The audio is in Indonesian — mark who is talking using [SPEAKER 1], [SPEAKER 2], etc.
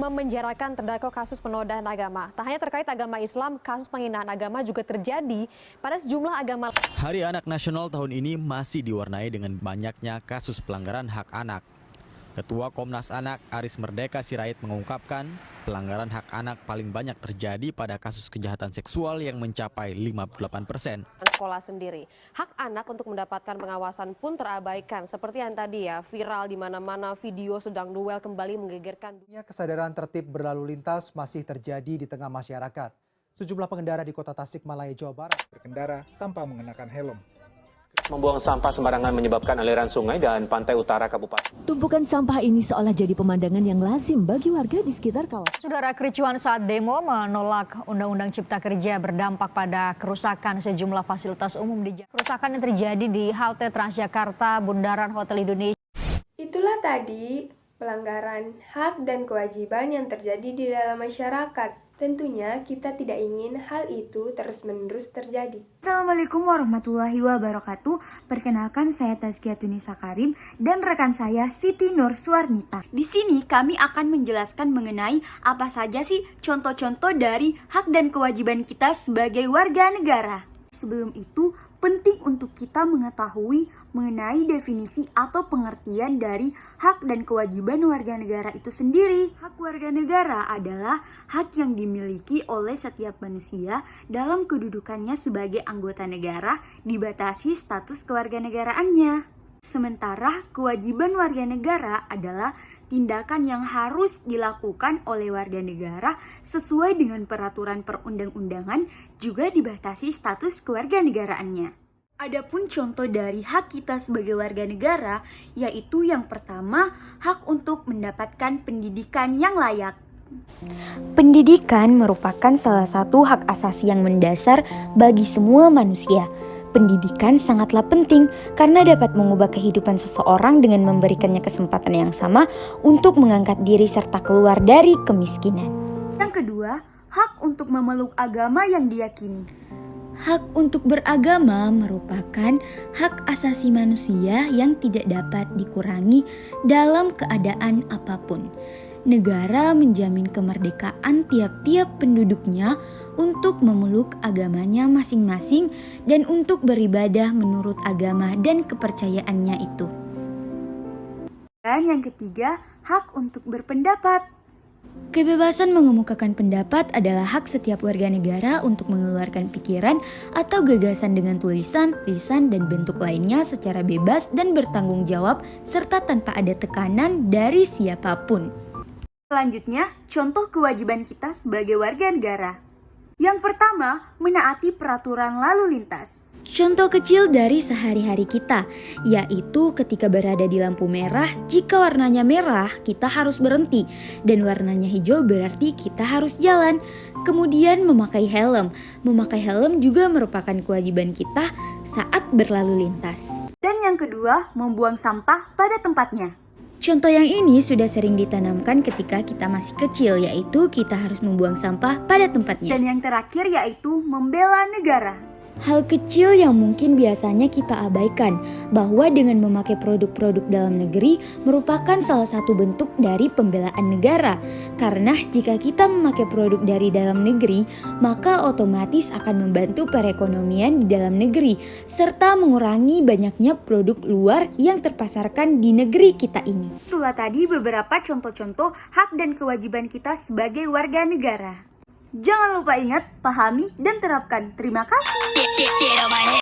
[SPEAKER 1] Memenjarakan terdakwa kasus penodaan agama. Tak hanya terkait agama Islam, kasus penghinaan agama juga terjadi pada sejumlah agama.
[SPEAKER 2] Hari Anak Nasional tahun ini masih diwarnai dengan banyaknya kasus pelanggaran hak anak. Ketua Komnas Anak Aris Merdeka Sirait mengungkapkan, pelanggaran hak anak paling banyak terjadi pada kasus kejahatan seksual yang mencapai 58%.
[SPEAKER 1] Sekolah sendiri, hak anak untuk mendapatkan pengawasan pun terabaikan. Seperti yang tadi ya, viral di mana-mana video sedang duel kembali menggegerkan.
[SPEAKER 3] Kesadaran tertib berlalu lintas masih terjadi di tengah masyarakat. Sejumlah pengendara di kota Tasikmalaya, Jawa Barat berkendara tanpa mengenakan helm.
[SPEAKER 4] Membuang sampah sembarangan menyebabkan aliran sungai dan pantai utara kabupaten.
[SPEAKER 5] Tumpukan sampah ini seolah jadi pemandangan yang lazim bagi warga di sekitar kawasan.
[SPEAKER 6] Saudara, kericuhan saat demo menolak Undang-Undang Cipta Kerja berdampak pada kerusakan sejumlah fasilitas umum di Jakarta. Kerusakan yang terjadi di halte Transjakarta, Bundaran Hotel Indonesia.
[SPEAKER 7] Itulah tadi pelanggaran hak dan kewajiban yang terjadi di dalam masyarakat. Tentunya kita tidak ingin hal itu terus-menerus terjadi.
[SPEAKER 8] Assalamualaikum warahmatullahi wabarakatuh. Perkenalkan, saya Tazkiyah Tunisa Karim dan rekan saya Siti Nur Suarnita. Di sini kami akan menjelaskan mengenai apa saja sih contoh-contoh dari hak dan kewajiban kita sebagai warga negara. Sebelum itu, penting untuk kita mengetahui mengenai definisi atau pengertian dari hak dan kewajiban warga negara itu sendiri. Hak warga negara adalah hak yang dimiliki oleh setiap manusia dalam kedudukannya sebagai anggota negara, dibatasi status kewarganegaraannya. Sementara kewajiban warga negara adalah tindakan yang harus dilakukan oleh warga negara sesuai dengan peraturan perundang-undangan, juga dibatasi status kewarganegaraannya. Adapun contoh dari hak kita sebagai warga negara, yaitu yang pertama, hak untuk mendapatkan pendidikan yang layak.
[SPEAKER 9] Pendidikan merupakan salah satu hak asasi yang mendasar bagi semua manusia. Pendidikan sangatlah penting karena dapat mengubah kehidupan seseorang dengan memberikannya kesempatan yang sama untuk mengangkat diri serta keluar dari kemiskinan.
[SPEAKER 8] Yang kedua, hak untuk memeluk agama yang diyakini.
[SPEAKER 9] Hak untuk beragama merupakan hak asasi manusia yang tidak dapat dikurangi dalam keadaan apapun. Negara menjamin kemerdekaan tiap-tiap penduduknya untuk memeluk agamanya masing-masing dan untuk beribadah menurut agama dan kepercayaannya itu.
[SPEAKER 8] Dan yang ketiga, hak untuk berpendapat.
[SPEAKER 9] Kebebasan mengemukakan pendapat adalah hak setiap warga negara untuk mengeluarkan pikiran atau gagasan dengan tulisan, lisan, dan bentuk lainnya secara bebas dan bertanggung jawab serta tanpa ada tekanan dari siapapun.
[SPEAKER 8] Selanjutnya, contoh kewajiban kita sebagai warga negara. Yang pertama, menaati peraturan lalu lintas.
[SPEAKER 9] Contoh kecil dari sehari-hari kita, yaitu ketika berada di lampu merah, jika warnanya merah, kita harus berhenti. Dan warnanya hijau berarti kita harus jalan. Kemudian memakai helm. Memakai helm juga merupakan kewajiban kita saat berlalu lintas.
[SPEAKER 8] Dan yang kedua, membuang sampah pada tempatnya.
[SPEAKER 9] Contoh yang ini sudah sering ditanamkan ketika kita masih kecil, yaitu kita harus membuang sampah pada tempatnya.
[SPEAKER 8] Dan yang terakhir yaitu membela negara.
[SPEAKER 9] Hal kecil yang mungkin biasanya kita abaikan, bahwa dengan memakai produk-produk dalam negeri merupakan salah satu bentuk dari pembelaan negara. Karena jika kita memakai produk dari dalam negeri, maka otomatis akan membantu perekonomian di dalam negeri, serta mengurangi banyaknya produk luar yang terpasarkan di negeri kita ini.
[SPEAKER 8] Itulah tadi beberapa contoh-contoh hak dan kewajiban kita sebagai warga negara. Jangan lupa ingat, pahami, dan terapkan. Terima kasih.